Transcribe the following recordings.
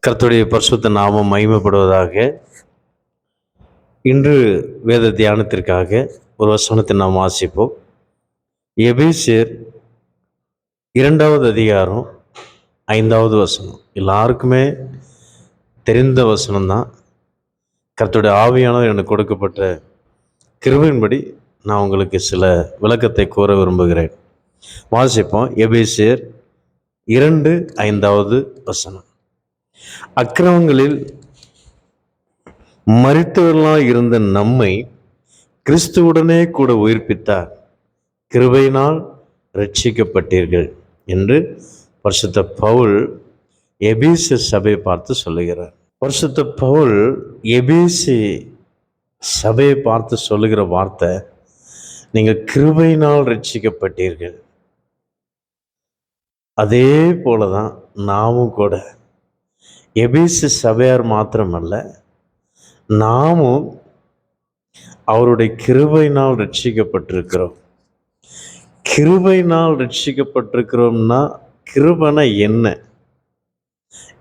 கர்த்தருடைய பரிசுத்த நாமம் மகிமைப்படுவதாக. இன்று வேத தியானத்திற்காக ஒரு வசனத்தை நாம் வாசிப்போம். எபேசியர் 2வது அதிகாரம் 5வது வசனம். எல்லாருக்குமே தெரிந்த வசனம்தான். கர்த்தருடைய ஆவியானவர் எனக்கு கொடுக்கப்பட்ட கிருபையின்படி நான் உங்களுக்கு சில விளக்கத்தை கூற விரும்புகிறேன். வாசிப்போம். எபேசியர் 2:5வது வசனம். அக்கிரமங்களில் மரித்தவர்களாய் இருந்த நம்மை கிறிஸ்துவுடனே கூட உயிர்ப்பித்தார், கிருபையினால் ரட்சிக்கப்பட்டீர்கள் என்று பரிசுத்த பவுல் எபேசு சபையை பார்த்து சொல்லுகிறார். பரிசுத்த பவுல் எபேசு சபையை பார்த்து சொல்லுகிற வார்த்தை, நீங்கள் கிருபையினால் ரட்சிக்கப்பட்டீர்கள். அதே போலதான் நாமும் கூட எபேசு சபையார் மாத்திரமல்ல, நாமும் அவருடைய கிருபையினால் ரட்சிக்கப்பட்டிருக்கிறோம். கிருபையினால் ரட்சிக்கப்பட்டிருக்கிறோம்னா கிருபைனா என்ன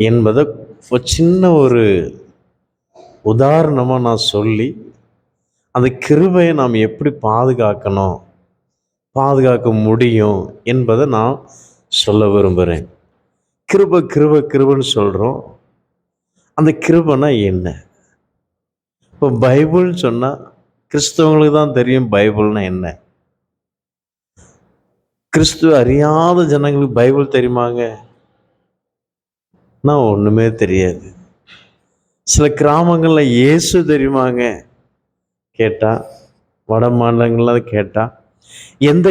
என்பதை ஒரு சின்ன ஒரு உதாரணமாக நான் சொல்லி அந்த கிருபையை நாம் எப்படி பாதுகாக்க முடியும் என்பதை நான் சொல்ல விரும்புகிறேன். கிருபைன்னு சொல்கிறோம். அந்த கிருபைனா என்ன? இப்போ பைபிள் சொன்னால் கிறிஸ்தவங்களுக்கு தான் தெரியும் பைபிள்னா என்ன. கிறிஸ்துவ அறியாத ஜனங்களுக்கு பைபிள் தெரியுமாங்க? நான் ஒன்றுமே தெரியாது. சில கிராமங்களில் இயேசு தெரியுமாங்க கேட்டால், வட மாநிலங்கள்லாம் கேட்டால் எந்த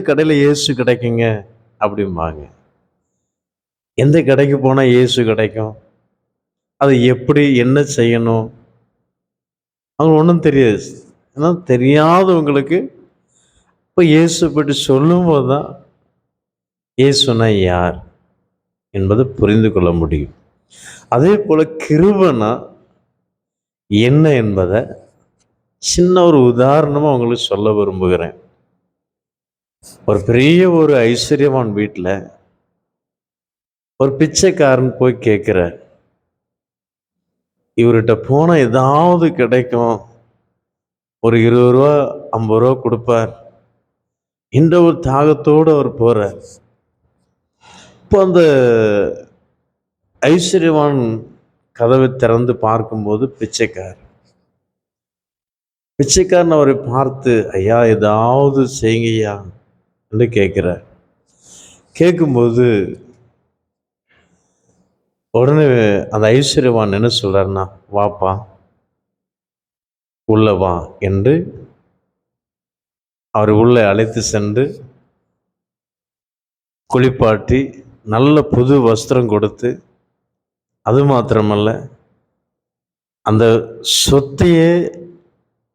கடையில் இயேசு கிடைக்குங்க அப்படிம்பாங்க. எந்த கடைக்கு போனால் இயேசு கிடைக்கும், அது எப்படி என்ன செய்யணும், அவங்க ஒன்றும் தெரியாது. ஏன்னா தெரியாதவங்களுக்கு இப்போ இயேசு பற்றி சொல்லும்போது தான் இயேசுனா யார் என்பதை புரிந்து கொள்ள முடியும். அதே போல் கிருபைனா என்ன என்பதை சின்ன ஒரு உதாரணமாக உங்களுக்கு சொல்ல விரும்புகிறேன். ஒரு பெரிய ஒரு ஐஸ்வர்யவான் வீட்டில் ஒரு பிச்சைக்காரன் போய் கேட்குறார், இவர்கிட்ட போனால் ஏதாவது கிடைக்கும், ஒரு 20 ரூபா 50 ரூபா கொடுப்பார் என்ற ஒரு தாகத்தோடு அவர் போகிறார். இப்போ அந்த ஐஸ்வர்யவான் கதவை திறந்து பார்க்கும்போது பிச்சைக்காரன் அவரை பார்த்து, ஐயா ஏதாவது செய்யுங்கய்யா என்று கேட்குறார். கேட்கும்போது உடனே அந்த ஐஸ்வர்யவான் என்ன சொல்றாருன்னா, வாப்பா உள்ள வா என்று அவர் உள்ளே அழைத்து சென்று குளிப்பாட்டி நல்ல புது வஸ்திரம் கொடுத்து, அது மாத்திரமல்ல அந்த சொத்தையே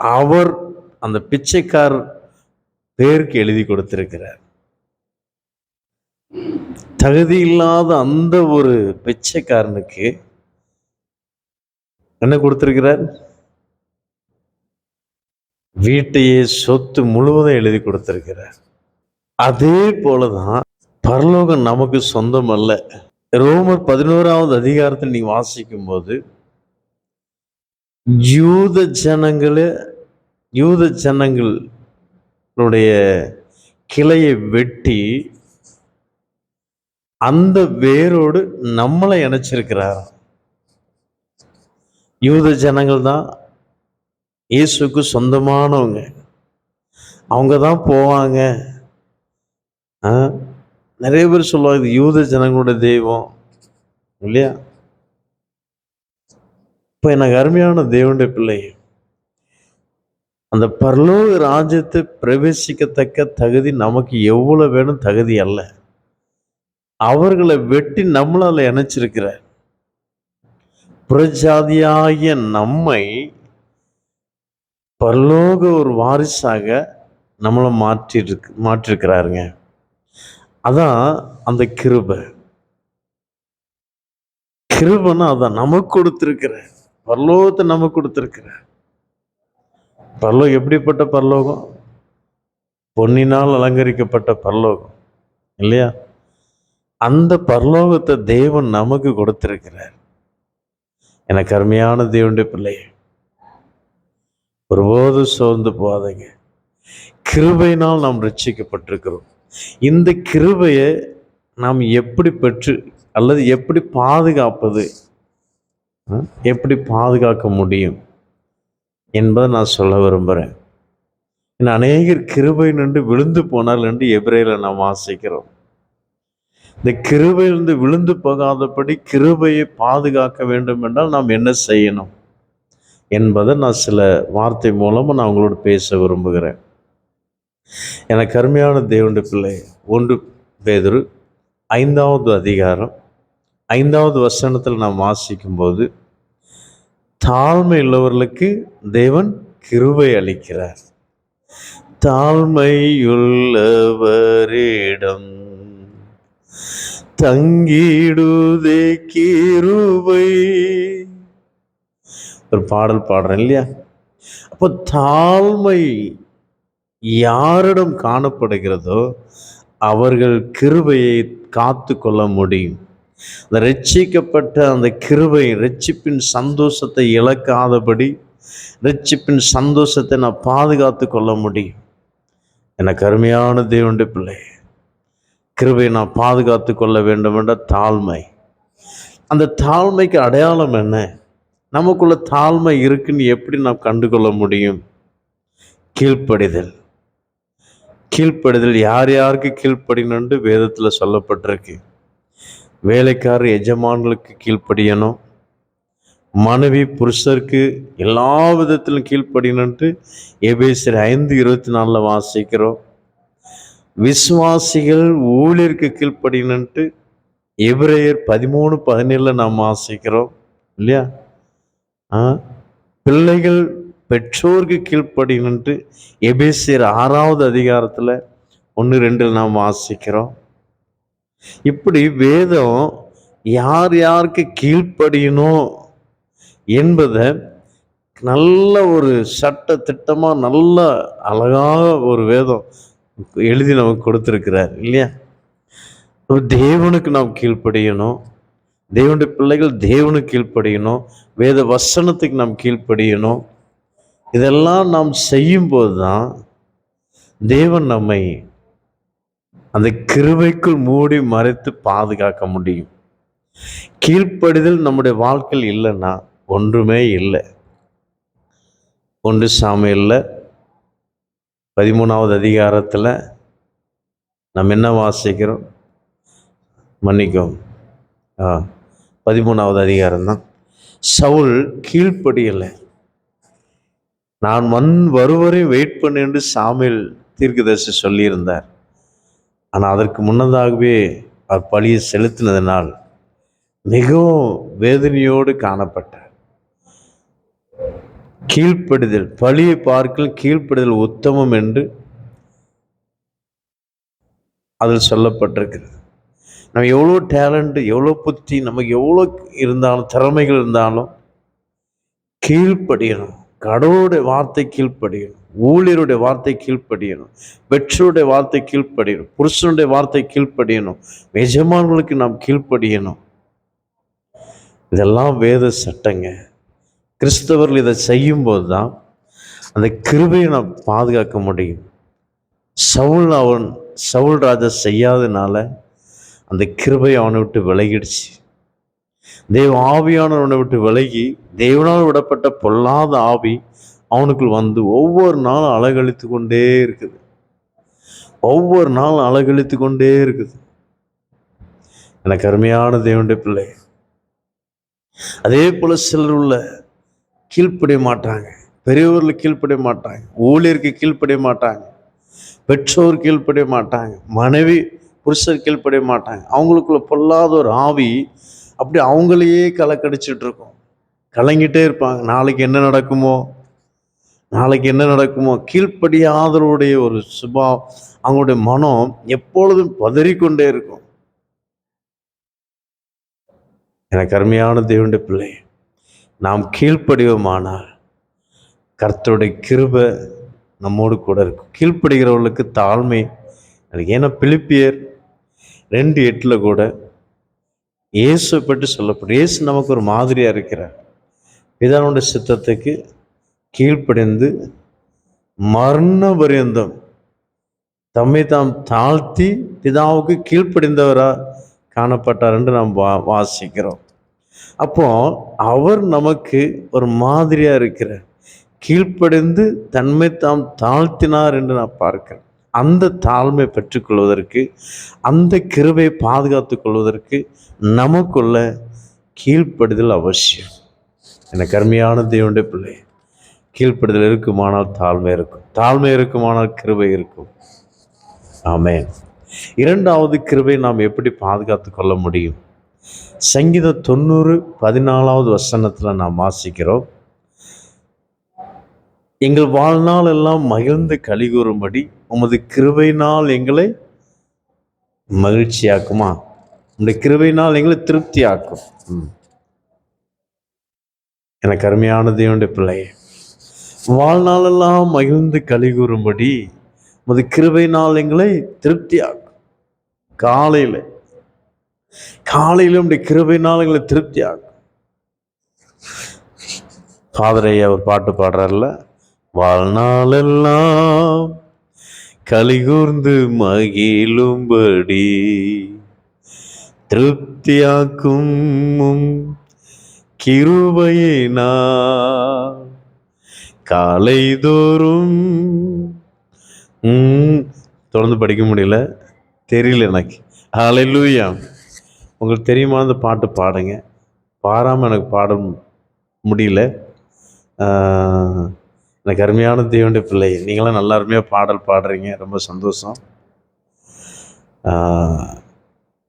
அவர் அந்த பிச்சைக்காரர் பேருக்கு எழுதி கொடுத்திருக்கிறார். தகுதி இல்லாத அந்த ஒரு பிச்சைக்காரனுக்கு என்ன கொடுத்திருக்கிறார்? வீட்டையே சொத்து முழுவதும் எழுதி கொடுத்திருக்கிறார். அதே போலதான் பரலோகம் நமக்கு சொந்தம் அல்ல. ரோமர் 11வது அதிகாரத்தில் நீ வாசிக்கும் போது யூத ஜனங்களுடைய கிளையை வெட்டி அந்த வேரோடு நம்மளை இணைச்சிருக்கிறார். யூத ஜனங்கள் தான் இயேசுக்கு சொந்தமானவங்க. அவங்க தான் போவாங்க. நிறைய பேர் சொல்லுவாங்க இது யூத ஜனங்களுடைய தெய்வம் இல்லையா? இப்போ எனக்கு அருமையான தேவனுடைய பிள்ளை, அந்த பரலோக ராஜ்யத்தை பிரவேசிக்கத்தக்க தகுதி நமக்கு எவ்வளவு வேணும் தகுதி அல்ல. அவர்களை வெட்டி நம்மளால இணைச்சிருக்கிற புறஜாதியாகிய நம்மை பரலோக ஒரு வாரிசாக நம்மளை மாற்றிருக்கிறாருங்க. அதான் அந்த கிருபைன்னா அதான் நமக்கு கொடுத்திருக்கிற பரலோகத்தை நமக்கு கொடுத்திருக்கிற பரலோகம். எப்படிப்பட்ட பரலோகம்? பொன்னினால் அலங்கரிக்கப்பட்ட பரலோகம் இல்லையா? அந்த பரலோகத்தை தேவன் நமக்கு கொடுத்திருக்கிறார். எனக்கு அருமையான தேவனுடைய பிள்ளை, ஒருபோதும் சோர்ந்து போகாதீங்க. கிருபையினால் நாம் ரட்சிக்கப்பட்டிருக்கிறோம். இந்த கிருபையை நாம் எப்படி பெற்று அல்லது எப்படி பாதுகாப்பது, எப்படி பாதுகாக்க முடியும் என்பதை நான் சொல்ல விரும்புகிறேன். இன்னும் அநேகர் கிருபை நின்று விழுந்து போனால் என்று எபிரேயர்ல நாம் வாசிக்கிறோம். இந்த கிருபையிலிருந்து விழுந்து போகாதபடி கிருபையை பாதுகாக்க வேண்டும் என்றால் நாம் என்ன செய்யணும் என்பதை நான் சில வார்த்தை மூலமாக நான் உங்களோடு பேச விரும்புகிறேன். எனக்கு அருமையான தேவனுடைய பிள்ளை, 1 பேதுரு 5வது அதிகாரம் 5வது வசனத்தில் நாம் வாசிக்கும்போது, தாழ்மை உள்ளவர்களுக்கு தேவன் கிருபை அளிக்கிறார். தாழ்மையுள்ளவரிடம் தங்கிடுதே கிருபை. ஒரு பாடல் பாடுறேன் இல்லையா? அப்போ தாழ்மை யாரிடம் காணப்படுகிறதோ அவர்கள் கிருபையை காத்து கொள்ள முடியும். அந்த ரட்சிக்கப்பட்ட அந்த கிருபை, ரட்சிப்பின் சந்தோஷத்தை இழக்காதபடி ரட்சிப்பின் சந்தோஷத்தை நான் பாதுகாத்து கொள்ள முடியும். எனக்கு அருமையான தேவனுடைய பிள்ளை, கிருபையை நான் பாதுகாத்து கொள்ள வேண்டும் என்ற தாழ்மை. அந்த தாழ்மைக்கு அடையாளம் என்ன? நமக்குள்ள தாழ்மை இருக்குன்னு எப்படி நாம் கண்டுகொள்ள முடியும்? கீழ்ப்படிதல். கீழ்ப்படிதல் யார் யாருக்கு கீழ்ப்படினு வேதத்தில் சொல்லப்பட்டிருக்கு. வேலைக்காரர் எஜமான்களுக்கு கீழ்ப்படியணும், மனைவி புருஷருக்கு எல்லா விதத்திலும் கீழ்ப்படினு எபேசியர் 5:24 வாசிக்கிறோம். விசுவாசிகள் ஊழியருக்கு கீழ்ப்படினு எபிரேயர் 13:17 நாம் வாசிக்கிறோம் இல்லையா? பிள்ளைகள் பெற்றோருக்கு கீழ்ப்படினு எபேசியர் 6வது அதிகாரத்தில் 1-2 நாம் வாசிக்கிறோம். இப்படி வேதம் யார் யாருக்கு கீழ்ப்படியணும் என்பதை நல்ல ஒரு சட்ட திட்டமாக நல்ல அழகாக ஒரு வேதம் எழுதி நமக்கு கொடுத்துருக்கிறார் இல்லையா? தேவனுக்கு நாம் கீழ்ப்படியணும், தேவனுடைய பிள்ளைகள் தேவனுக்கு கீழ்ப்படியணும், வேத வசனத்துக்கு நாம் கீழ்ப்படியணும். இதெல்லாம் நாம் செய்யும்போது தான் தேவன் நம்மை அந்த கிருபைக்குள் மூடி மறைத்து பாதுகாக்க முடியும். கீழ்ப்படிதல் நம்முடைய வாழ்க்கையில் இல்லைன்னா ஒன்றுமே இல்லை. 1 சாமுவேல்ல 13வது அதிகாரத்தில் நம்ம என்ன வாசிக்கிறோம்? மன்னிக்கும் 13வது அதிகாரம் தான். சவுல் கீழ்ப்படியலை. நான் வருவரை வெயிட் பண்ணு என்று சாமுவேல் தீர்க்கதரிசி சொல்லியிருந்தார். ஆனால் அதற்கு முன்னதாகவே அவர் பலியை செலுத்தினதனால் மிகவும் வேதனையோடு காணப்பட்டார். கீழ்ப்படிதல், பலியை பார்க்கல் கீழ்ப்படிதல் உத்தமம் என்று அதில் சொல்லப்பட்டிருக்கிறது. நம்ம எவ்வளோ டேலண்ட், எவ்வளோ புத்தி, நமக்கு எவ்வளோ இருந்தாலும் திறமைகள் இருந்தாலும் கீழ்ப்படியணும். கடவுளுடைய வார்த்தை கீழ்ப்படியணும், ஊழியருடைய வார்த்தை கீழ்ப்படியணும், பெற்றோருடைய வார்த்தை கீழ்ப்படியணும், புருஷனுடைய வார்த்தை கீழ்ப்படியணும், எஜமான்களுக்கு நாம் கீழ்ப்படியணும். இதெல்லாம் வேத சட்டங்க. கிறிஸ்தவர்கள் இதை செய்யும்போது தான் அந்த கிருபையை நாம் பாதுகாக்க முடியும். சவுல் ராஜா செய்யாதனால அந்த கிருபை அவனை விட்டு விலகிடுச்சு. தேவ ஆவியானவனை விட்டு விலகி தேவனால் விடப்பட்ட பொல்லாத ஆவி அவனுக்குள் வந்து ஒவ்வொரு நாளும் அலகழித்து கொண்டே இருக்குது. ஒவ்வொரு நாளும் அலகழித்து கொண்டே இருக்குது. எனக்கு அருமையான தேவனுடைய பிள்ளை, அதே போல சிலர் உள்ள கீழ்ப்படிய மாட்டாங்க, பெரியவர்கள் கீழ்ப்படிய மாட்டாங்க, ஊழியருக்கு கீழ்ப்படிய மாட்டாங்க, பெற்றோர் கீழ்ப்படிய மாட்டாங்க, மனைவி புருஷர் கீழ்ப்படிய மாட்டாங்க. அவங்களுக்குள்ள பொல்லாத ஒரு ஆவி அப்படி அவங்களையே கலக்கடிச்சிட்டு இருக்கும், கலங்கிட்டே இருப்பாங்க. நாளைக்கு என்ன நடக்குமோ, நாளைக்கு என்ன நடக்குமோ. கீழ்ப்படியாதவருடைய ஒரு சுபாவம், அவங்களுடைய மனம் எப்பொழுதும் பதறிக்கொண்டே இருக்கும். எனக்கு அருமையான தேவனுடைய பிள்ளை, நாம் கீழ்ப்படிவோமானால் கர்த்தருடைய கிருபை நம்மோடு கூட இருக்கும். கீழ்ப்படுகிறவர்களுக்கு தாழ்மை. ஏன்னா பிலிப்பியர் 2:8 கூட இயேசுவை பற்றி சொல்லப்படும். இயேசு நமக்கு ஒரு மாதிரியா இருக்கிறார். பிதாவுடைய சித்தத்துக்கு கீழ்ப்படிந்து மரண பரியந்தம் தம்மை தாம் தாழ்த்தி பிதாவுக்கு கீழ்ப்படிந்தவரா காணப்பட்டார் என்று நாம் வாசிக்கிறோம். அப்போ அவர் நமக்கு ஒரு மாதிரியா இருக்கிறார். கீழ்ப்படிந்து தன்மை தாம் தாழ்த்தினார் என்று நான் பார்க்கிறேன். அந்த தாழ்மை பெற்றுக்கொள்வதற்கு, அந்த கிருபையை பாதுகாத்துக் கொள்வதற்கு நமக்குள்ள கீழ்ப்படிதல் அவசியம். எனக்கு அருமையான தேவனுடைய பிள்ளை, கீழ்ப்படிதல் இருக்குமானால் தாழ்மை இருக்கும், தாழ்மை இருக்குமானால் கிருபை இருக்கும். ஆமென். இரண்டாவது கிருபை நாம் எப்படி பாதுகாத்து கொள்ள முடியும்? சங்கீதம் 90:14 வசனத்தில் நாம் வாசிக்கிறோம், எங்கள் வாழ்நாள் எல்லாம் மகிழ்ந்து கலிகூறும்படி உமது கிருபையினால் எங்களை மகிழ்ச்சியாக்குமா, உங்களுடைய கிருபையினால் எங்களை திருப்தியாக்கும். எனக்கு அருமையான தேவனுடைய பிள்ளையே, வாழ்நாளெல்லாம் மகிழ்ந்து கலிகூறும்படி உமது கிருபையினால் எங்களை திருப்தியாக்கும். காலையில உடைய கிருபையினால் எங்களை திருப்தியாக்கும். ஃபாதரையா ஒரு பாட்டு பாடுறாருல, வாழ்நாளெல்லாம் கலிகூர்ந்து மகிழும்படி திருப்தியாக்கும் கிருபையை நான் காலைதோறும். தொடர்ந்து படிக்க முடியல, தெரியல எனக்கு. ஹல்லேலூயா. உங்களுக்கு தெரியுமா அந்த பாட்டு பாடுங்க. பாடாமல் எனக்கு பாட முடியல. எனக்கு அருமையான தேவனுடைய பிள்ளை, நீங்களாம் நல்லா அருமையாக பாடல் பாடுறீங்க, ரொம்ப சந்தோஷம்.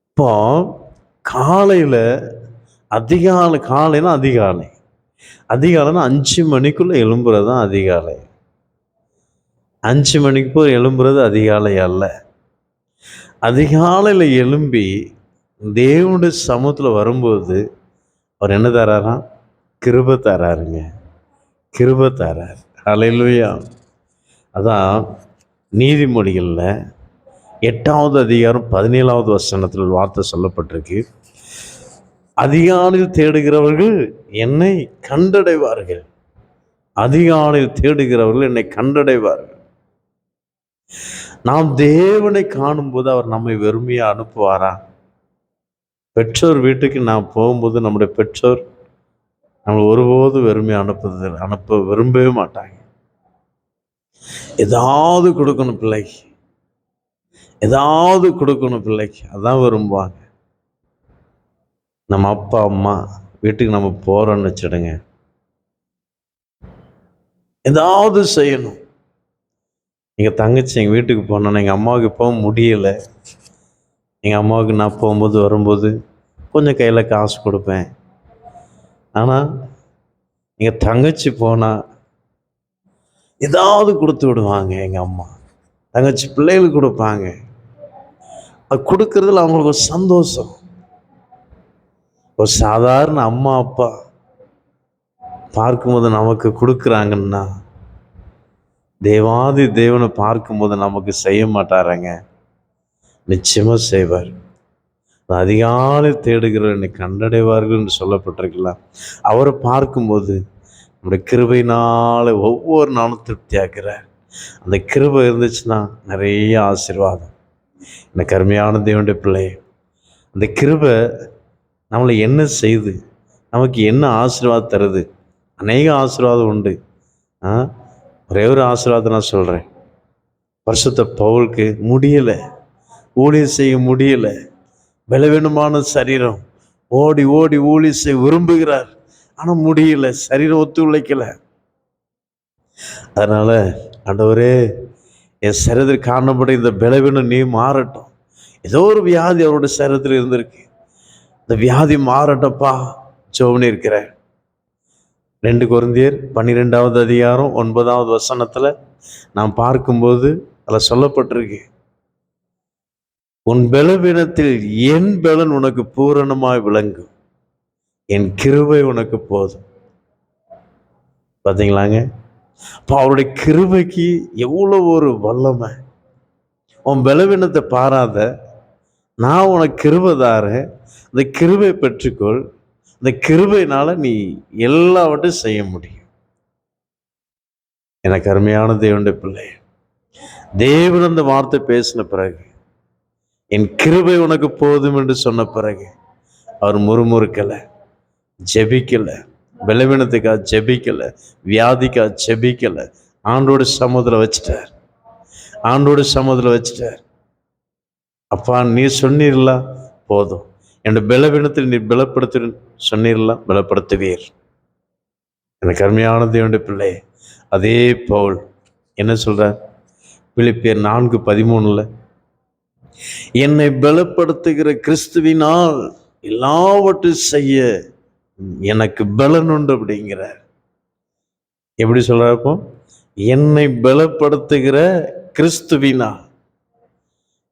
இப்போ காலையில் காலைன்னா அதிகாலைன்னா 5 மணிக்குள்ளே எழும்புறது தான் அதிகாலை. 5 மணிக்கு போய் எழும்புறது அதிகாலை அல்ல. அதிகாலையில் எழும்பி தேவனுடைய சமூகத்தில் வரும்போது அவர் என்ன தராராம்? கிருபை தராருங்க, கிருபை தரார். ஹல்லேலூயா. அதான் நீதிமொழிகளில் 8வது அதிகாரம் 17வது வசனத்தில் ஒரு வார்த்தை சொல்லப்பட்டிருக்கு, அதிகாலையில் தேடுகிறவர்கள் என்னை கண்டடைவார்கள். அதிகாலையில் தேடுகிறவர்கள் என்னை கண்டடைவார்கள். நாம் தேவனை காணும்போது அவர் நம்மை வெறுமையாக அனுப்புவாரா? பெற்றோர் வீட்டுக்கு நாம் போகும்போது நம்முடைய பெற்றோர் நம்ம ஒருபோதும் வெறுமையாக அனுப்ப விரும்பவே மாட்டாங்க. ஏதாவது கொடுக்கணும் பிள்ளைக்கு, ஏதாவது கொடுக்கணும் பிள்ளைக்கு, அதான் விரும்புவாங்க. நம்ம அப்பா அம்மா வீட்டுக்கு நம்ம போகிறோன்னு வச்சுடுங்க, ஏதாவது செய்யணும். எங்கள் தங்கச்சி எங்கள் வீட்டுக்கு போனோன்னா எங்கள் அம்மாவுக்கு போக முடியலை. எங்கள் அம்மாவுக்கு நான் போகும்போது வரும்போது கொஞ்சம் கையில் காசு கொடுப்பேன். ஆனால் எங்கள் தங்கச்சி போனால் ஏதாவது கொடுத்து விடுவாங்க. எங்கள் அம்மா தங்கச்சி பிள்ளைகளுக்கு கொடுப்பாங்க. அது கொடுக்கறதுல அவங்களுக்கு ஒரு சந்தோஷம். ஒரு சாதாரண அம்மா அப்பா பார்க்கும்போது நமக்கு கொடுக்குறாங்கன்னா, தேவாதி தேவனை பார்க்கும்போது நமக்கு செய்ய மாட்டாராங்க? நிச்சயமாக செய்வார். அதிகாலை தேடுகிறவர் என்னை கண்டடைவார்கள் என்று சொல்லப்பட்டிருக்கலாம். அவரை பார்க்கும்போது நம்முடைய கிருபையினால் ஒவ்வொரு நாளும் திருப்தியாக்குறார். அந்த கிருபை இருந்துச்சுன்னா நிறைய ஆசீர்வாதம். எனக்கு அருமையான தேவனுடைய பிள்ளை, அந்த கிருபை நம்மளை என்ன செய்து நமக்கு என்ன ஆசீர்வாதம் தருது? அநேக ஆசீர்வாதம் உண்டு. ஒரே ஒரு ஆசீர்வாதம் நான் சொல்கிறேன். பரிசுத்த பவுலுக்கு முடியலை, ஊழியம் செய்ய முடியலை, பலவீனமான சரீரம், ஓடி ஓடி ஊழியம் செய்ய விரும்புகிறார், ஆனால் முடியல, சரீரம் ஒத்துழைக்கலை. அதனால் ஆண்டவரே, என் சரீரத்தில் காணப்படும் இந்த பலவீனம் நீ மாறட்டும். ஏதோ ஒரு வியாதி அவருடைய சரீரத்தில் இருந்திருக்கு, இந்த வியாதி மாறட்டப்பா ஜெபம் இருக்கிறேன். 2 கொரிந்தியர் 12வது அதிகாரம் 9வது வசனத்தில் நாம் பார்க்கும்போது அதில் சொல்லப்பட்டிருக்கு, உன் பலவீனத்தில் என் பலன் உனக்கு பூரணமாய் விளங்கும், என் கிருபை உனக்கு போதும். பார்த்தீங்களாங்க? இப்போ அவருடைய கிருபைக்கு எவ்வளோ ஒரு வல்லமை. உன் பலவீனத்தை பாராத, நான் உனக்கு கிருபை தாரேன், இந்த கிருபை பெற்றுக்கொள். இந்த கிருபையினால நீ எல்லாவற்றையும் செய்ய முடியும். எனக்கு அருமையான தேவனுடைய பிள்ளை, தேவன் அந்த வார்த்தை பேசின பிறகு, என் கிருபை உனக்கு போதும் என்று சொன்ன பிறகு, அவர் முறுமுறுக்கல, ஜெபிக்கல, பலவீனத்துக்காக ஜெபிக்கல, வியாதிக்காக ஜெபிக்கல. ஆண்டோட சமூகத்தில் வச்சுட்டார். ஆண்டோட சமூகத்தில் வச்சுட்டார். அப்பா, நீ சொன்னீர்ல போதும், என்னுடைய பலவீனத்தில் நீ பலப்படுத்து சொன்னீர்ல, பலப்படுத்துவீர். எனக்கு அருமையான தேவனுடைய பிள்ளை, அதே பவுல் என்ன சொல்றார்? பிலிப்பியர் 4:13, என்னை பலப்படுத்துகிற கிறிஸ்துவினால் எல்லாவற்றையும் செய்ய எனக்கு பலன் உண்டு அப்படிங்கிறார். எப்படி சொல்றாப்போ? என்னை பலப்படுத்துகிற கிறிஸ்துவினால்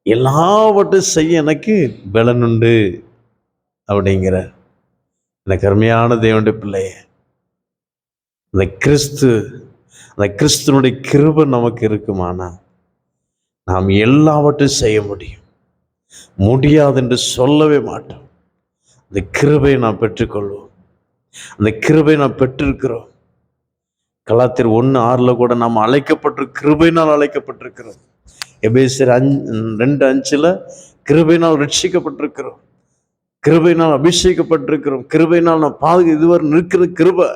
எல்லாவற்றையும் செய்ய எனக்கு பலன் உண்டு அப்படிங்கிறார். எனக்கு அருமையான தேவனுடைய பிள்ளைய, அந்த கிறிஸ்துவனுடைய கிருபை நமக்கு இருக்குமானா நாம் எல்லாவற்றையும் செய்ய முடியும். முடியாது என்று சொல்லவே மாட்டோம். அந்த கிருபையை நாம் பெற்றுக்கொள்வோம். அந்த கிருபை நாம் பெற்றிருக்கிறோம். கலாத்தியர் 1:6 கூட நாம் கிருபையினால் அழைக்கப்பட்டிருக்கிறோம். எபேசியர் 2:5 கிருபையினால் ரட்சிக்கப்பட்டிருக்கிறோம், கிருபையினால் அபிஷேகப்பட்டிருக்கிறோம், கிருபையினால் நாம் இதுவரை நிற்கிற கிருபை.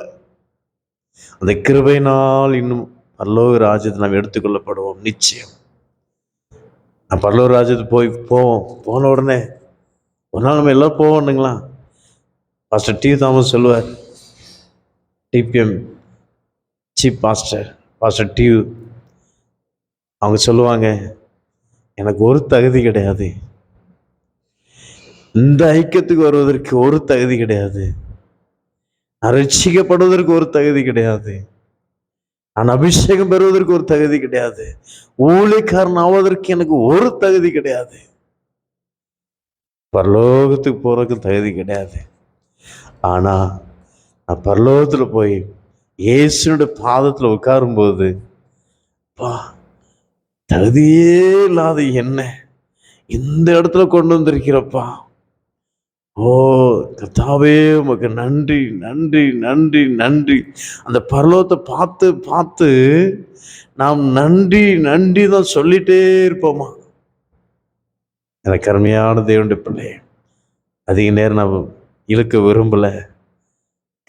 அந்த கிருபையினால் இன்னும் பரலோக ராஜ்யத்தை நாம் எடுத்துக்கொள்ளப்படுவோம். நிச்சயம் நான் பரலோக ராஜ்யத்துக்கு போன உடனே ஒரு நாள் நம்ம எல்லாம் போவோம்னுங்களா? Pastor T. தாமஸ் சொல்லுவார், டிபிஎம் சீஃப் பாஸ்டர் டி, அவங்க சொல்லுவாங்க, எனக்கு ஒரு தகுதி கிடையாது, இந்த ஐக்கியத்துக்கு வருவதற்கு ஒரு தகுதி கிடையாது, நான் ரட்சிக்கப்படுவதற்கு ஒரு தகுதி கிடையாது, நான் அபிஷேகம் பெறுவதற்கு ஒரு தகுதி கிடையாது, ஊழியக்காரன் ஆவதற்கு எனக்கு ஒரு தகுதி கிடையாது, பரலோகத்துக்கு போறதுக்கு தகுதி கிடையாது. ஆனா நான் பரலோகத்துல போய் இயேசுனுடைய பாதத்துல உட்காரும்போது, தகுதியே இல்லாத என்ன இந்த இடத்துல கொண்டு வந்திருக்கிறப்பா, ஓ கர்த்தாவே உமக்கு நன்றி நன்றி நன்றி நன்றி. அந்த பரலோகத்தை பார்த்து பார்த்து நாம் நன்றி நன்றி தான் சொல்லிட்டே இருப்போமா? எனக்கு அருமையான தேவனுடைய பிள்ளை, அதிக நேரம் நாம் இழுக்க விரும்பல.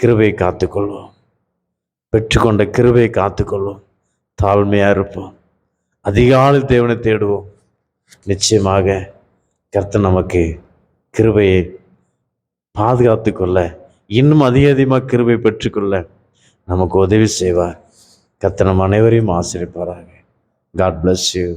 கிருபையை காத்துக்கொள்வோம், பெற்றுக்கொண்ட கிருபையை காத்துக்கொள்வோம், தாழ்மையா இருப்போம், அதிகாலை தேவனை தேடுவோம். நிச்சயமாக கர்த்தர் நமக்கு கிருபையை பாதுகாத்து கொள்ள, இன்னும் அதிகமாக கிருபை பெற்றுக்கொள்ள நமக்கு உதவி செய்வார். கர்த்தர் நம் அனைவரையும் ஆசீர்வதிப்பாராக. God bless you.